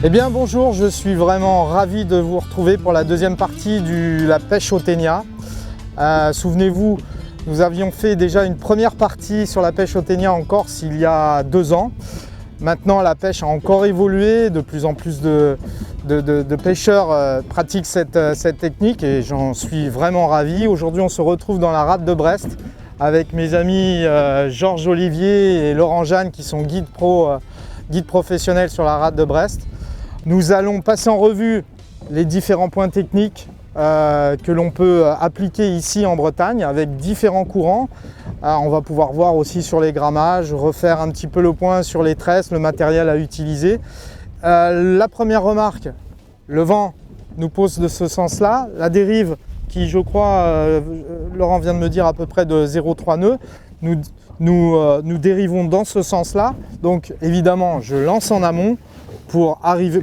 Eh bien bonjour, je suis vraiment ravi de vous retrouver pour la deuxième partie de la pêche au ténia. Souvenez-vous, nous avions fait déjà une première partie sur la pêche au ténia en Corse il y a 2 ans. Maintenant la pêche a encore évolué, de plus en plus de pêcheurs pratiquent cette technique et j'en suis vraiment ravi. Aujourd'hui on se retrouve dans la rade de Brest avec mes amis Georges Olivier et Laurent Jeanne qui sont guides professionnels sur la rade de Brest. Nous allons passer en revue les différents points techniques que l'on peut appliquer ici en Bretagne avec différents courants. On va pouvoir voir aussi sur les grammages, refaire un petit peu le point sur les tresses, le matériel à utiliser. La première remarque, le vent nous pousse de ce sens-là. La dérive qui, je crois, Laurent vient de me dire à peu près de 0,3 nœuds, nous dérivons dans ce sens-là. Donc évidemment, je lance en amont pour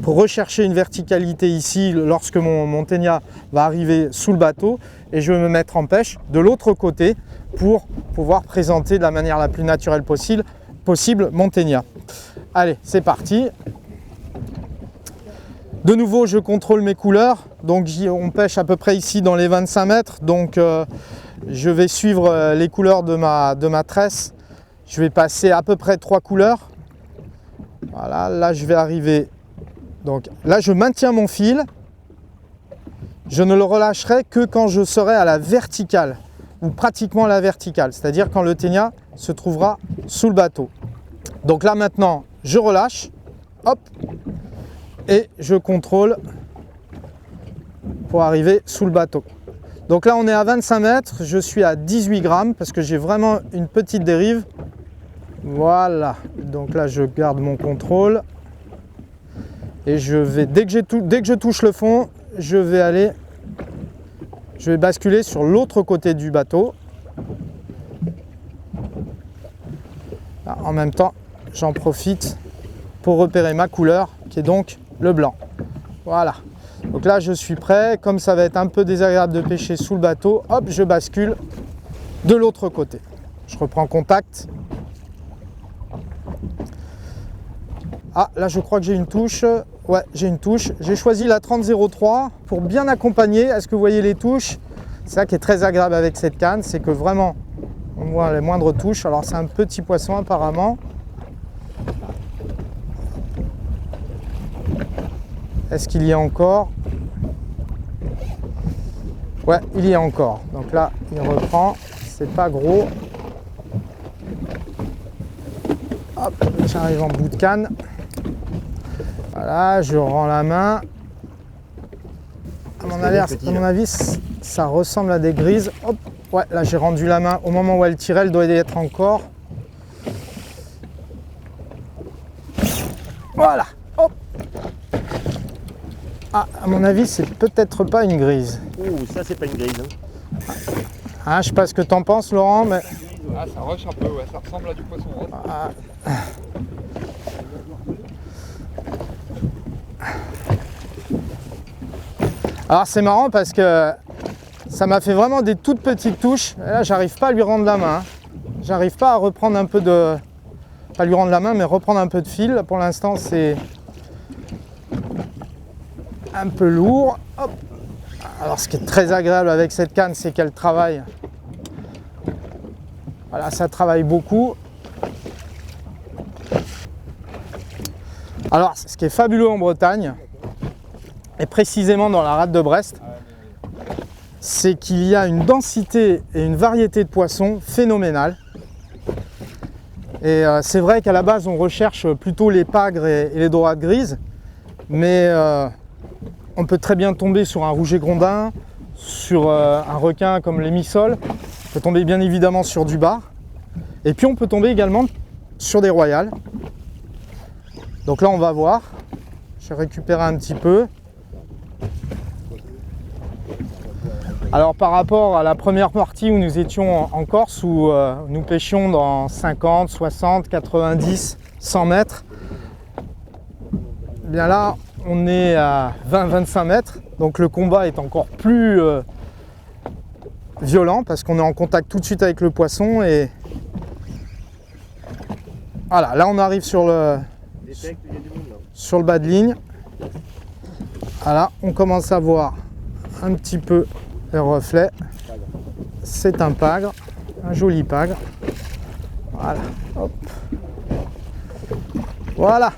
rechercher une verticalité ici lorsque mon ténia va arriver sous le bateau et je vais me mettre en pêche de l'autre côté pour pouvoir présenter de la manière la plus naturelle possible mon ténia. Allez, c'est parti. De nouveau, je contrôle mes couleurs. Donc on pêche à peu près ici dans les 25 mètres. Donc je vais suivre les couleurs de ma tresse. Je vais passer à peu près 3 couleurs. Voilà, là je vais arriver, donc là je maintiens mon fil, je ne le relâcherai que quand je serai à la verticale, ou pratiquement à la verticale, c'est-à-dire quand le ténia se trouvera sous le bateau. Donc là maintenant je relâche, hop, et je contrôle pour arriver sous le bateau. Donc là on est à 25 mètres, je suis à 18 grammes parce que j'ai vraiment une petite dérive. Voilà, donc là je garde mon contrôle et je vais, dès que je touche le fond, je vais basculer sur l'autre côté du bateau. Là, en même temps, j'en profite pour repérer ma couleur qui est donc le blanc. Voilà, donc là je suis prêt, comme ça va être un peu désagréable de pêcher sous le bateau, hop, je bascule de l'autre côté. Je reprends contact. Ah, là je crois que j'ai une touche. Ouais, j'ai une touche. J'ai choisi la 30-03 pour bien accompagner. Est-ce que vous voyez les touches? C'est ça qui est très agréable avec cette canne, c'est que vraiment on voit les moindres touches. Alors c'est un petit poisson apparemment. Est-ce qu'il y a encore? Ouais, il y a encore. Donc là, il reprend. C'est pas gros. Hop, j'arrive en bout de canne. Voilà, je rends la main. À mon avis, ça ressemble à des grises. Hop, ouais, là j'ai rendu la main. Au moment où elle tirait, elle doit y être encore. Voilà, hop. Ah, à mon avis, c'est peut-être pas une grise. Ouh, ça c'est pas une grise. Ah, je sais pas ce que t'en penses, Laurent, mais... Ah, ça rush un peu, ouais, ça ressemble à du poisson rose. Ah. Alors c'est marrant parce que ça m'a fait vraiment des toutes petites touches. Et là j'arrive pas à lui rendre la main. J'arrive pas à reprendre un peu de... Pas lui rendre la main mais reprendre un peu de fil. Pour l'instant c'est un peu lourd. Hop. Alors ce qui est très agréable avec cette canne c'est qu'elle travaille. Voilà, ça travaille beaucoup. Alors ce qui est fabuleux en Bretagne, et précisément dans la rade de Brest, c'est qu'il y a une densité et une variété de poissons phénoménale. Et c'est vrai qu'à la base on recherche plutôt les pagres et les dorades grises, mais on peut très bien tomber sur un rouget grondin, sur un requin comme les missoles, on peut tomber bien évidemment sur du bar, et puis on peut tomber également sur des royales. Donc là on va voir, je vais récupérer un petit peu. Alors par rapport à la première partie où nous étions en Corse, où nous pêchions dans 50, 60, 90, 100 mètres, bien là on est à 20-25 mètres, donc le combat est encore plus violent parce qu'on est en contact tout de suite avec le poisson et voilà, là on arrive sur le bas de ligne. Voilà, on commence à voir un petit peu le reflet. C'est un pagre, un joli pagre. Voilà, hop. Voilà.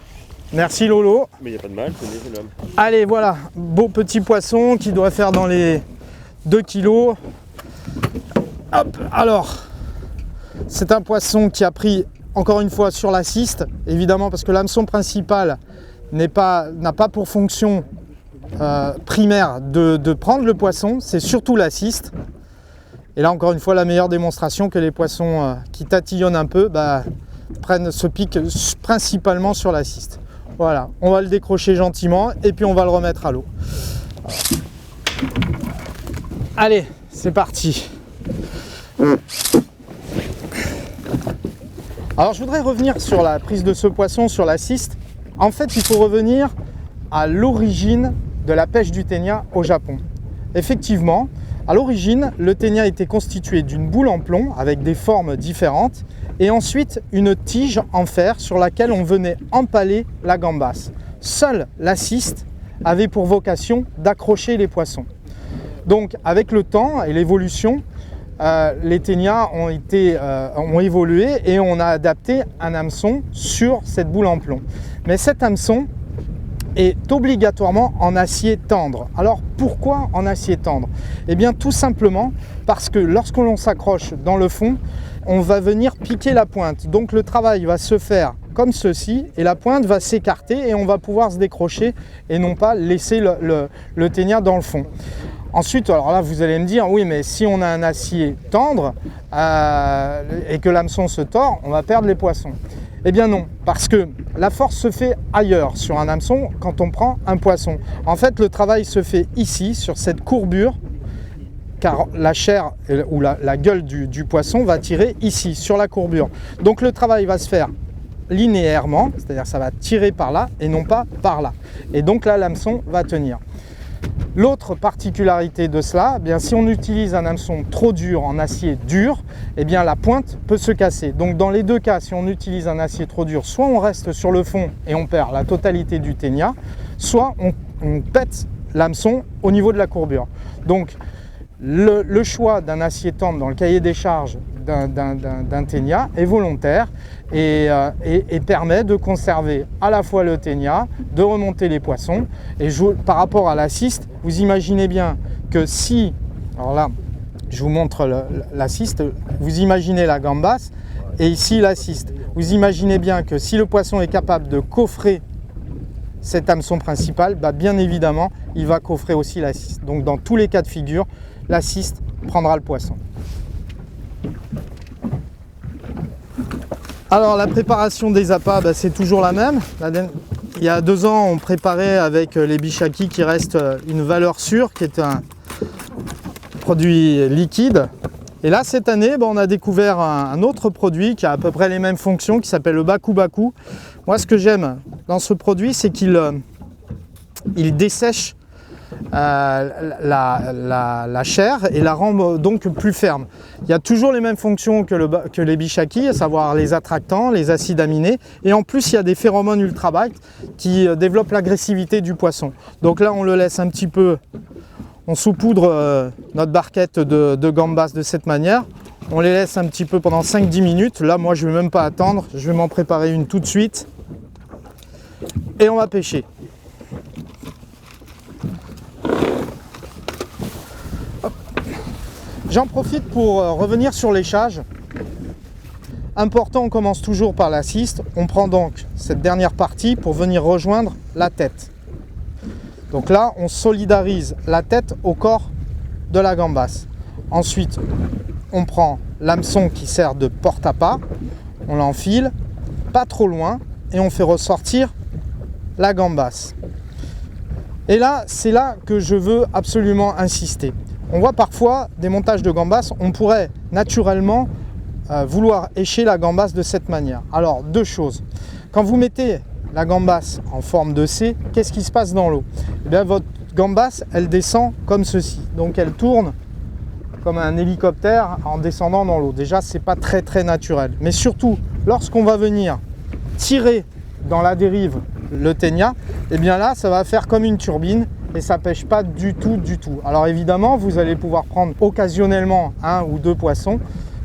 Merci Lolo. Mais il n'y a pas de mal, c'est l'homme. Allez, voilà, beau petit poisson qui doit faire dans les 2 kilos. Hop, alors, c'est un poisson qui a pris encore une fois sur la ciste, évidemment parce que l'hameçon principal n'a pas pour fonction primaire de prendre le poisson, c'est surtout la ciste. Et là encore une fois la meilleure démonstration que les poissons qui tatillonnent un peu se piquent principalement sur la ciste. Voilà, on va le décrocher gentiment et puis on va le remettre à l'eau. Allez, c'est parti. Alors je voudrais revenir sur la prise de ce poisson sur la ciste. En fait, il faut revenir à l'origine de la pêche du ténia au Japon. Effectivement, à l'origine, le ténia était constitué d'une boule en plomb avec des formes différentes et ensuite une tige en fer sur laquelle on venait empaler la gambasse. Seule la ciste avait pour vocation d'accrocher les poissons. Donc avec le temps et l'évolution, les ténias ont évolué et on a adapté un hameçon sur cette boule en plomb. Mais cet hameçon est obligatoirement en acier tendre. Alors pourquoi en acier tendre? Eh bien tout simplement parce que lorsque l'on s'accroche dans le fond, on va venir piquer la pointe. Donc le travail va se faire comme ceci et la pointe va s'écarter et on va pouvoir se décrocher et non pas laisser le ténia dans le fond. Ensuite, alors là vous allez me dire, oui mais si on a un acier tendre et que l'hameçon se tord, on va perdre les poissons. Eh bien non, parce que la force se fait ailleurs sur un hameçon quand on prend un poisson. En fait, le travail se fait ici, sur cette courbure, car la chair ou la gueule du poisson va tirer ici, sur la courbure. Donc le travail va se faire linéairement, c'est-à-dire ça va tirer par là et non pas par là. Et donc là, l'hameçon va tenir. L'autre particularité de cela, eh bien, si on utilise un hameçon trop dur en acier dur, eh bien, la pointe peut se casser. Donc dans les deux cas, si on utilise un acier trop dur, soit on reste sur le fond et on perd la totalité du ténia, soit on pète l'hameçon au niveau de la courbure. Donc le choix d'un acier tendre dans le cahier des charges d'un ténia est volontaire et permet de conserver à la fois le ténia, de remonter les poissons. Et par rapport à la ciste, vous imaginez bien que si, alors là je vous montre la ciste, vous imaginez la gambasse et ici la ciste. Vous imaginez bien que si le poisson est capable de coffrer cet hameçon principal, bien évidemment il va coffrer aussi la ciste. Donc dans tous les cas de figure, la ciste prendra le poisson. Alors la préparation des appâts, c'est toujours la même. Il y a 2 ans, on préparait avec les bishaki qui reste une valeur sûre, qui est un produit liquide. Et là, cette année, on a découvert un autre produit qui a à peu près les mêmes fonctions, qui s'appelle le baku baku. Moi, ce que j'aime dans ce produit, c'est qu'il dessèche la chair et la rend donc plus ferme. Il y a toujours les mêmes fonctions que les bishaki, à savoir les attractants, les acides aminés, et en plus il y a des phéromones ultra bite qui développent l'agressivité du poisson. Donc là on le laisse un petit peu, on saupoudre notre barquette de gambas de cette manière, on les laisse un petit peu pendant 5-10 minutes. Là moi je ne vais même pas attendre, je vais m'en préparer une tout de suite et on va pêcher. J'en profite pour revenir sur l'échage. Important, on commence toujours par la ciste. On prend donc cette dernière partie pour venir rejoindre la tête. Donc là, on solidarise la tête au corps de la gambasse. Ensuite, on prend l'hameçon qui sert de porte-à-pas, on l'enfile, pas trop loin, et on fait ressortir la gambasse. Et là, c'est là que je veux absolument insister. On voit parfois des montages de gambas, on pourrait naturellement vouloir écher la gambasse de cette manière. Alors, 2 choses. Quand vous mettez la gambasse en forme de C, qu'est-ce qui se passe dans l'eau? Eh bien, votre gambasse, elle descend comme ceci. Donc, elle tourne comme un hélicoptère en descendant dans l'eau. Déjà, c'est pas très naturel. Mais surtout, lorsqu'on va venir tirer dans la dérive le ténia, et bien là ça va faire comme une turbine et ça pêche pas du tout. Alors évidemment vous allez pouvoir prendre occasionnellement 1 ou 2 poissons,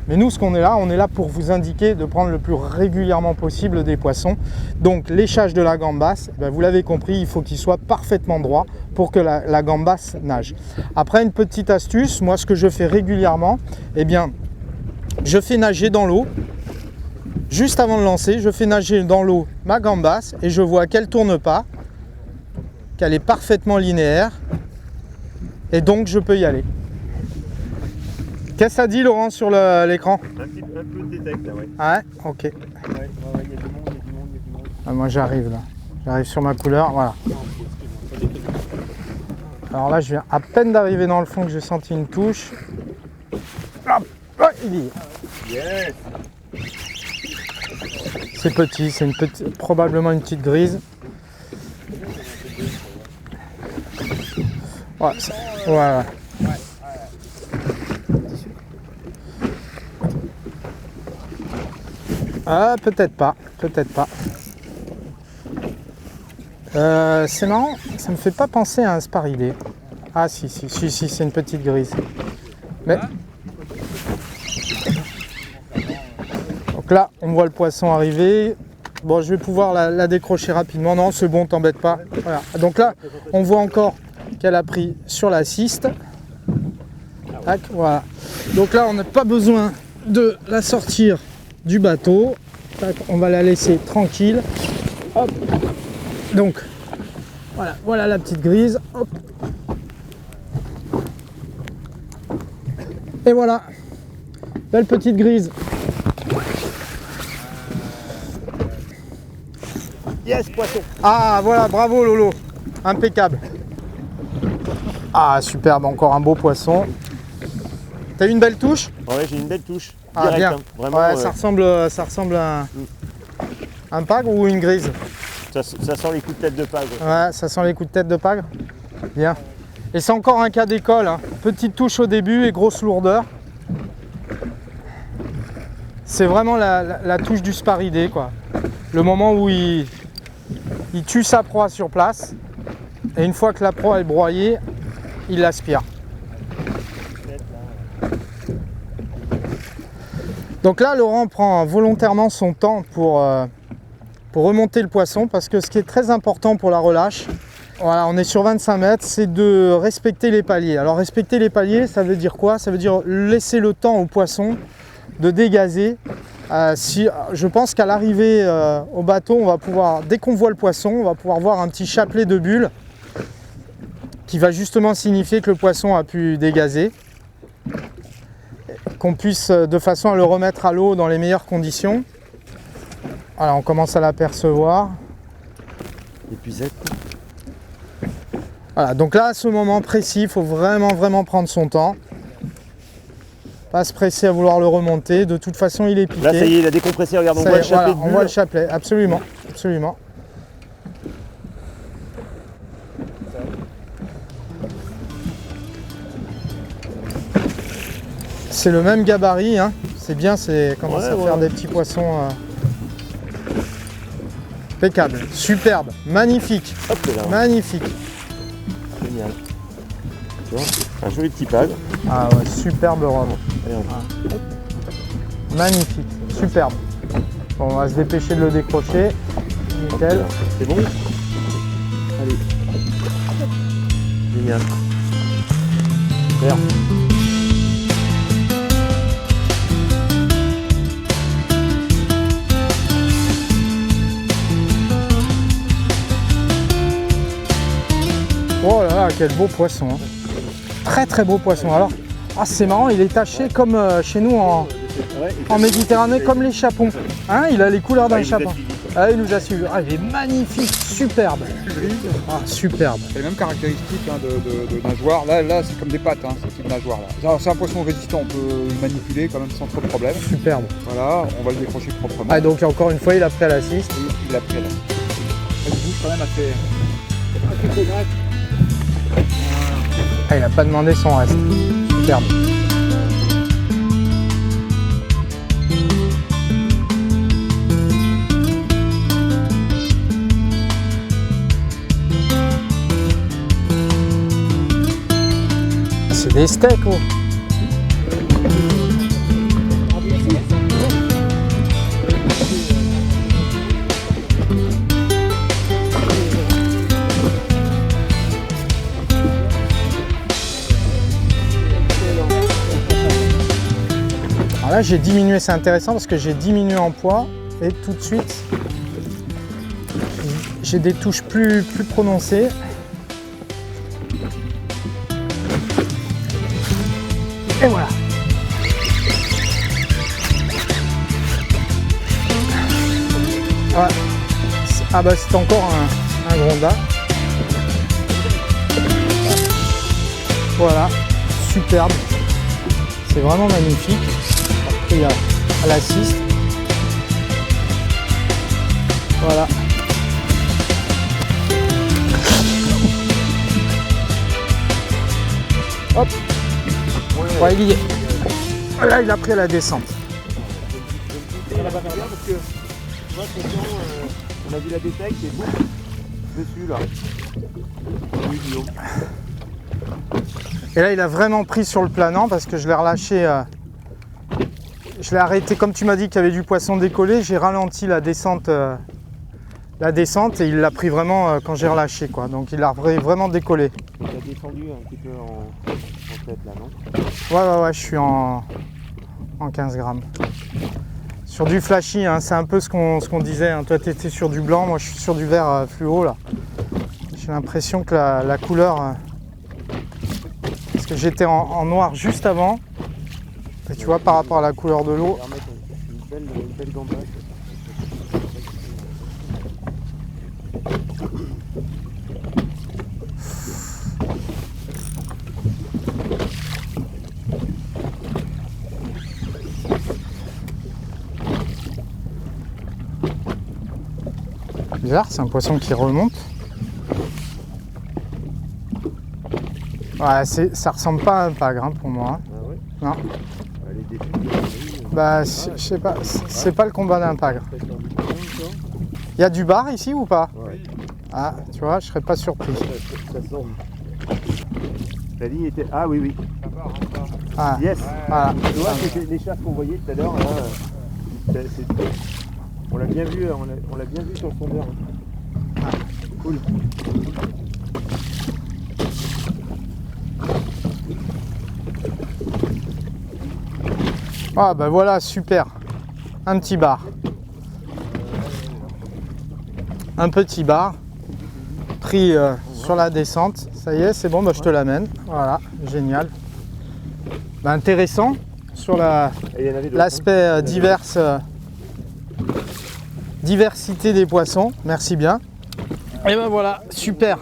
mais nous on est là pour vous indiquer de prendre le plus régulièrement possible des poissons. Donc l'échage de la gambasse, vous l'avez compris, il faut qu'il soit parfaitement droit pour que la gambasse nage. Après, une petite astuce, moi ce que je fais régulièrement, eh bien je fais nager dans l'eau. Juste avant de lancer, je fais nager dans l'eau ma gambasse et je vois qu'elle ne tourne pas, qu'elle est parfaitement linéaire et donc je peux y aller. Qu'est-ce que ça dit Laurent sur l'écran? Un peu de détect là, ouais. Ah ouais, ok. Ouais, il y a du monde. Ah, moi j'arrive là, j'arrive sur ma couleur, voilà. Alors là je viens à peine d'arriver dans le fond que j'ai senti une touche. Hop, ouais, il y est. Yes. C'est petit, c'est probablement une petite grise. Ouais, ouais. Ah, peut-être pas. C'est marrant, ça me fait pas penser à un sparidé. Ah si, c'est une petite grise. Mais... Donc là, on voit le poisson arriver. Bon, je vais pouvoir la décrocher rapidement. Non, c'est bon, t'embête pas. Voilà. Donc là, on voit encore qu'elle a pris sur la ciste. Tac, voilà. Donc là, on n'a pas besoin de la sortir du bateau. Tac, on va la laisser tranquille. Hop. Donc, voilà la petite grise. Hop. Et voilà. Belle petite grise. Yes, poisson. Ah, voilà, bravo Lolo. Impeccable. Ah, superbe, encore un beau poisson. T'as eu une belle touche? Ouais, j'ai une belle touche. Ah, Direct, bien. hein. Vraiment, Ouais, ça ressemble à un pagre ou une grise? ça sent les coups de tête de pagre. Ouais, ça sent les coups de tête de pagre. Bien. Et c'est encore un cas d'école. Hein. Petite touche au début et grosse lourdeur. C'est vraiment la touche du sparidé, quoi. Le moment où il tue sa proie sur place. Et une fois que la proie est broyée, il l'aspire. Donc là, Laurent prend volontairement son temps pour remonter le poisson, parce que ce qui est très important pour la relâche, voilà, on est sur 25 mètres, c'est de respecter les paliers. Alors respecter les paliers, ça veut dire quoi? Ça veut dire laisser le temps au poisson de dégazer. Je pense qu'à l'arrivée au bateau, on va pouvoir, dès qu'on voit le poisson, on va pouvoir voir un petit chapelet de bulles qui va justement signifier que le poisson a pu dégazer, qu'on puisse de façon à le remettre à l'eau dans les meilleures conditions. Voilà, on commence à l'apercevoir. Épuisette. Voilà, donc là, à ce moment précis, il faut vraiment prendre son temps. Pas se presser à vouloir le remonter. De toute façon, il est piqué. Là, ça y est, il a décompressé. Regarde, on voit le chapelet de bulles. On voit le chapelet, absolument. C'est le même gabarit, hein. C'est bien, c'est commence à faire des petits poissons. Impeccable, superbe, magnifique. Hop là. Magnifique. Génial. Tu vois, un joli petit pagre. Ah ouais, superbe robe. Magnifique, superbe. Bon, on va se dépêcher de le décrocher. Nickel. C'est bon? Allez. Génial. Super. Oh là là, quel beau poisson. Hein. Très beau poisson. Alors, c'est marrant, il est taché comme chez nous en Méditerranée, comme les chapons. Hein, il a les couleurs d'un chapon. Ah, il nous a suivi. Ah, il est magnifique, superbe. Ah, superbe. C'est les mêmes caractéristiques hein, de nageoire. Là c'est comme des pattes, hein, ce type de nageoire là. C'est un poisson résistant, on peut le manipuler quand même sans trop de problème. Superbe. Voilà, on va le décrocher proprement. Ah, donc encore une fois, il a pris à la ciste. Il a pris là. Il bouge quand même assez correct. Ah, il n'a pas demandé son reste. Superbe. c'est des steaks, oh. Alors là, j'ai diminué, c'est intéressant parce que j'ai diminué en poids et tout de suite, j'ai des touches plus prononcées. Et voilà. Ouais. Ah bah c'est encore un gronda. Voilà, superbe. C'est vraiment magnifique. Après il y a l'assist. Voilà. Hop. Ouais, il y est. Là, il a pris la descente. Parce que moi, on a vu la détecte et boum, dessus là. Oui, Guillaume. Et là, il a vraiment pris sur le planant parce que je l'ai relâché. Je l'ai arrêté, comme tu m'as dit qu'il y avait du poisson décollé, j'ai ralenti la descente et il l'a pris vraiment quand j'ai relâché, quoi. Donc il a vraiment décollé. Il a descendu un petit peu en tête là, non? Ouais, je suis en 15 grammes. Sur du flashy, hein, c'est un peu ce qu'on disait, hein. Toi tu étais sur du blanc, moi je suis sur du vert fluo là. J'ai l'impression que la couleur, parce que j'étais en noir juste avant, et tu vois par rapport à la couleur de l'eau. Une belle gambade. Bizarre, c'est un poisson qui remonte. Ouais, ça ressemble pas à un pagre hein, pour moi. Ah ouais? Non. Elle est déçue. Bah, je sais pas, c'est pas le combat d'un pagre. Il y a du bar ici ou pas? Ouais. Ah, tu vois, je serais pas surpris. Ça semble. La ligne était. Ah oui, oui. Ah, Yes. voilà. Tu vois, c'était l'écharpe qu'on voyait tout à l'heure. On l'a bien vu, on l'a bien vu sur le fondeur. Ah. Cool. Ah bah voilà, super. Un petit bar. Un petit bar. Pris sur la descente. Ça y est, c'est bon, bah, je te l'amène. Voilà, génial. Bah, intéressant sur l'aspect diversité des poissons. Merci bien. Et ben voilà, super.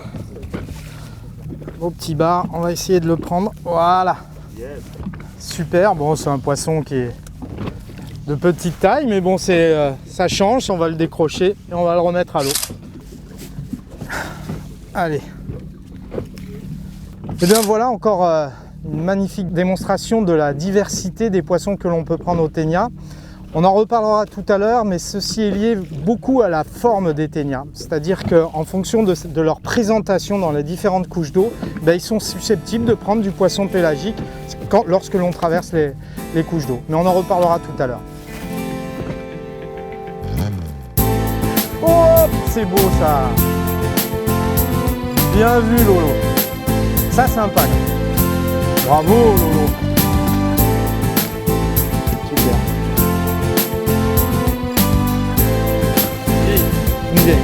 Au petit bar, on va essayer de le prendre. Voilà. Super. Bon, c'est un poisson qui est de petite taille, mais bon, ça change. On va le décrocher et on va le remettre à l'eau. Allez. Et bien voilà encore une magnifique démonstration de la diversité des poissons que l'on peut prendre au ténia. On en reparlera tout à l'heure, mais ceci est lié beaucoup à la forme des ténias. C'est-à-dire qu'en fonction de leur présentation dans les différentes couches d'eau, ben, ils sont susceptibles de prendre du poisson pélagique lorsque l'on traverse les couches d'eau. Mais on en reparlera tout à l'heure. Oh, c'est beau ça! Bien vu Lolo! Ça c'est un pack. Bravo Lolo! Super. Bien.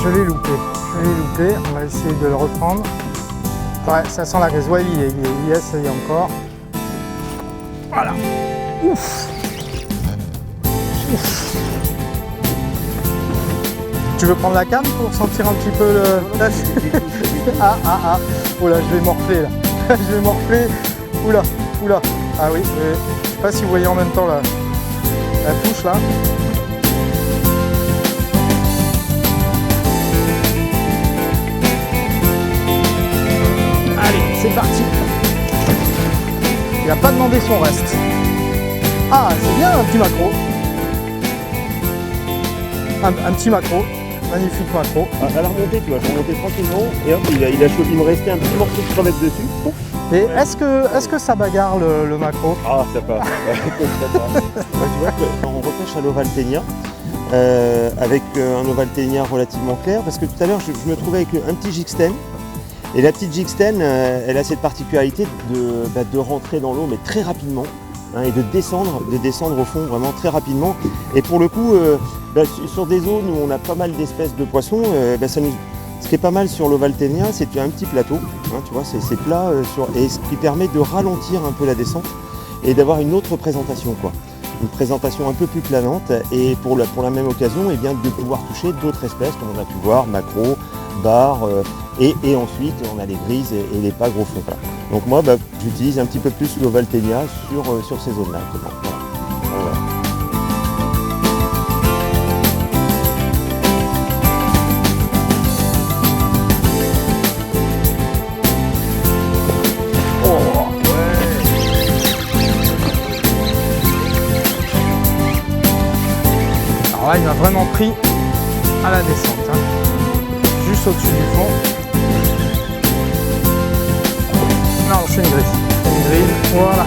Je l'ai loupé. On va essayer de le reprendre. Ouais, ça sent la graisse. Ouais, il y est, ça y est encore. Voilà. Ouf. Ouf. Tu veux prendre la canne pour sentir un petit peu le... Ah. Oula, je vais morfler là. Je vais morfler. Oula. Ah oui, je sais pas si vous voyez en même temps là. La touche là. Allez, c'est parti. Il n'a pas demandé son reste. Ah, c'est bien un petit macro. Un petit macro. Magnifique macro. À la remontée, tu vois, je remontais tranquillement et hop, il me restait un petit morceau de crevette dessus. Et est-ce que ça bagarre le macro? Ah, ça part. Tu vois, quand on repêche à l'Ovaltenia, avec un Ovaltenia relativement clair, parce que tout à l'heure, je me trouvais avec un petit Gixten. Et la petite Gixten, elle a cette particularité de rentrer dans l'eau, mais très rapidement. Hein, et de descendre au fond vraiment très rapidement. Et pour le coup, sur des eaux où on a pas mal d'espèces de poissons, ce qui est pas mal sur l'Ovaltenia, c'est qu'il y a un petit plateau, hein, tu vois, c'est plat, et ce qui permet de ralentir un peu la descente et d'avoir une autre présentation, quoi. Une présentation un peu plus planante et pour la même occasion, eh bien, de pouvoir toucher d'autres espèces, comme on a pu voir, maquereaux, bar, et ensuite on a les grises et les pas gros fonds. Voilà. Donc moi, j'utilise un petit peu plus l'Ovaltenia sur ces zones-là. Voilà. Voilà. Alors là, il m'a vraiment pris à la descente. Hein. Juste au-dessus du fond. Non, c'est une grille. C'est une grille. Voilà.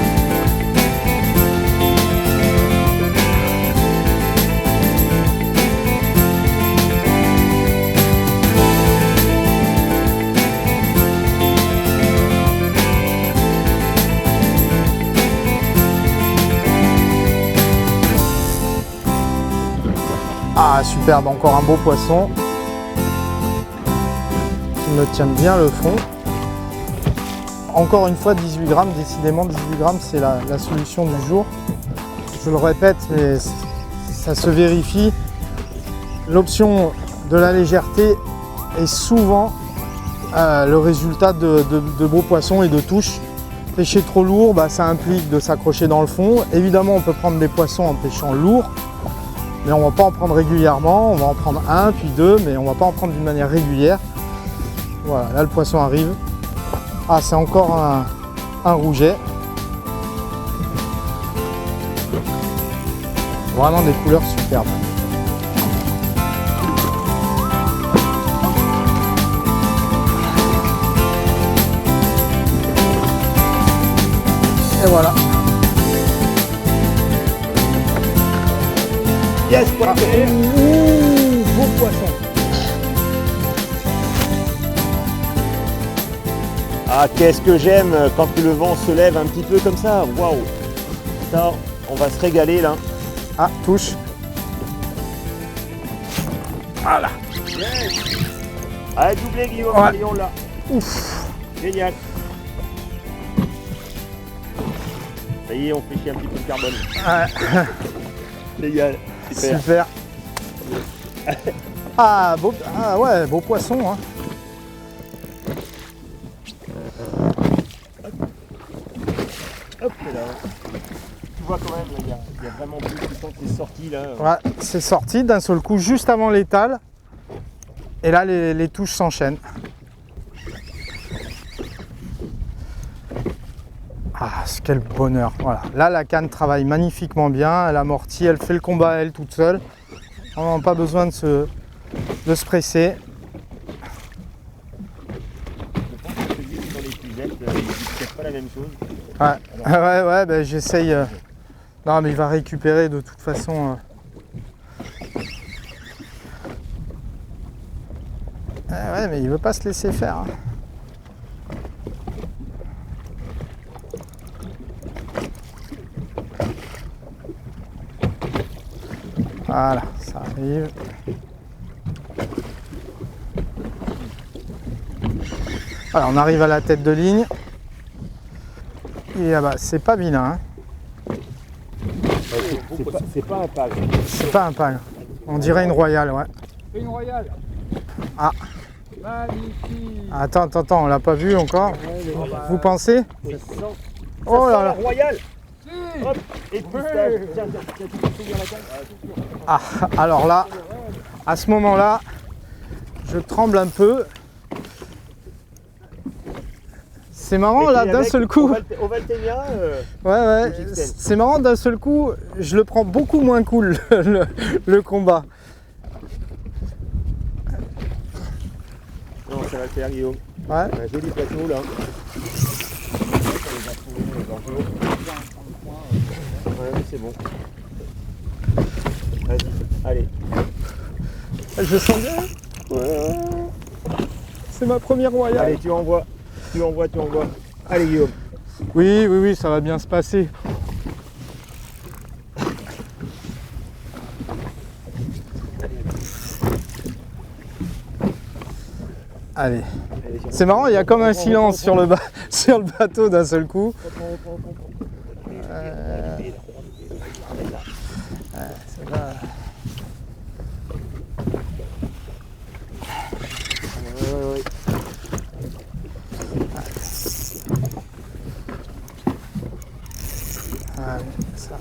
Ah, superbe, encore un beau poisson qui me tient bien le fond. Encore une fois, 18 grammes, décidément 18 grammes, c'est la solution du jour. Je le répète, mais ça se vérifie. L'option de la légèreté est souvent le résultat de beaux poissons et de touches. Pêcher trop lourd, ça implique de s'accrocher dans le fond. Évidemment, on peut prendre des poissons en pêchant lourd, mais on ne va pas en prendre régulièrement. On va en prendre un, puis deux, mais on ne va pas en prendre d'une manière régulière. Voilà, là le poisson arrive. Ah, c'est encore un rouget. Vraiment des couleurs superbes. Et voilà. Yes, voilà. Ouh, beau poisson. Ah, qu'est-ce que j'aime quand le vent se lève un petit peu comme ça. Waouh. Ça, on va se régaler là. Ah, touche. Voilà. Yes. Allez, doublé Guillaume, Ouais. Lyon là. Ouf. Génial. Ça y est, on fait chier un petit peu de carbone. Ouais. Génial. Super. Super. Ah, ouais, beau poisson. Hein. Hop là. Tu vois quand même, il y a vraiment plus de temps qui est sorti là. Ouais, c'est sorti d'un seul coup juste avant l'étale. Et là, les touches s'enchaînent. Ah, quel bonheur. Voilà. Là, la canne travaille magnifiquement bien. Elle amortit, elle fait le combat elle toute seule. On n'a pas besoin de se presser. Je pense que celui qui est dans les cuvettes, il dit peut-être pas la même chose. Ouais, ouais, j'essaye. Non, mais il va récupérer de toute façon. Ouais, mais il veut pas se laisser faire. Hein. Voilà, ça arrive. Voilà, on arrive à la tête de ligne. Et c'est pas vilain. Hein. C'est pas un pal. C'est pas un pal. On dirait une royale, ouais. Une royale. Ah. Magnifique. Attends, on l'a pas vu encore. Ouais, Vous pensez? Ça sent. Oh là là. Royal. C'est Hop, et de pistage. Tiens, tu peux souvenir la canne? Ah, alors là, à ce moment-là, je tremble un peu. C'est marrant là, d'un seul coup. Ovaltenia, Ouais, c'est marrant, d'un seul coup, je le prends beaucoup moins cool, le combat. non, ça va le faire, Guillaume. Ouais. Un joli plateau là. Ouais, c'est bon. Vas-y, allez. Je sens bien. Ouais. C'est ma première royale. Allez, tu envoies. Allez, Guillaume. Oui, ça va bien se passer. Allez. C'est marrant, il y a comme un silence sur le bateau d'un seul coup. Celle-là. Ça.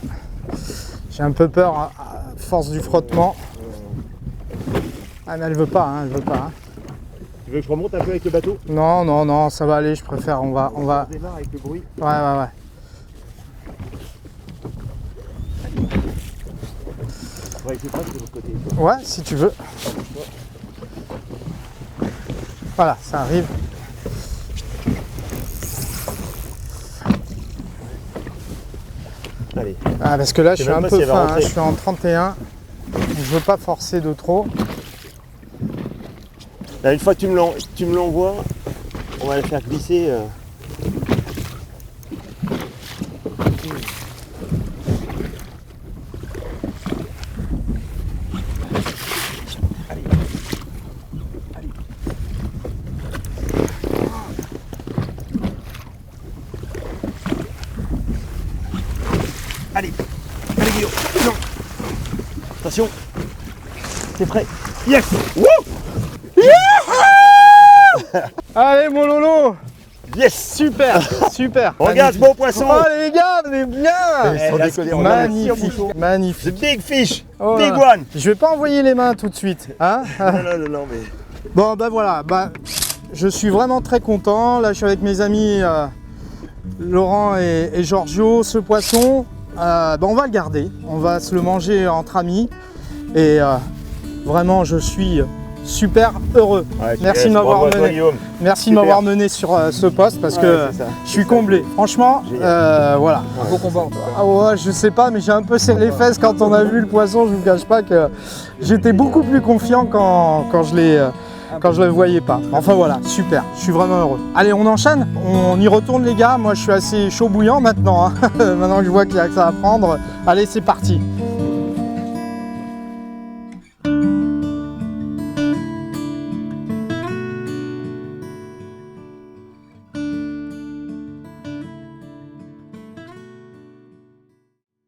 J'ai un peu peur à force du frottement. Ah mais elle veut pas, elle veut pas. Tu veux que je remonte un peu avec le bateau? Non, ça va aller, je préfère, on va... On démarre avec le bruit. Ouais. Ouais, je passe de l'autre côté. Ouais, si tu veux. Voilà, ça arrive. Allez. Ah, parce que là, je suis un même pas peu si elle va fin, rentrer. je suis en 31. Je veux pas forcer de trop. Là, une fois que tu me l'envoies, on va le faire glisser. Allez, Guillaume. Non. Attention. T'es prêt? Yes. Wouh. Allez, mon Lolo. Yes. Super. Regarde ce beau poisson. Oh les gars, on est bien. Sans déconner, regarde le tir bouchon. Magnifique. The big fish. Oh Big là. one. Je vais pas envoyer les mains tout de suite, hein. Non, mais... Bon, bah voilà, je suis vraiment très content. Là, je suis avec mes amis Laurent et Giorgio. Ce poisson, on va le garder. On va se le manger entre amis. Et vraiment, je suis super heureux. Ouais, Merci de m'avoir mené sur ce poste parce que je suis comblé. Franchement, voilà. Un beau combat en tout cas. Ah ouais, je sais pas, mais j'ai un peu serré les fesses quand on a vu le poisson. Je vous cache pas que j'étais beaucoup plus confiant quand je le voyais pas. Enfin voilà, super, je suis vraiment heureux. Allez, on enchaîne, on y retourne les gars. Moi, je suis assez chaud bouillant maintenant. Maintenant que je vois qu'il y a que ça à prendre. Allez, c'est parti.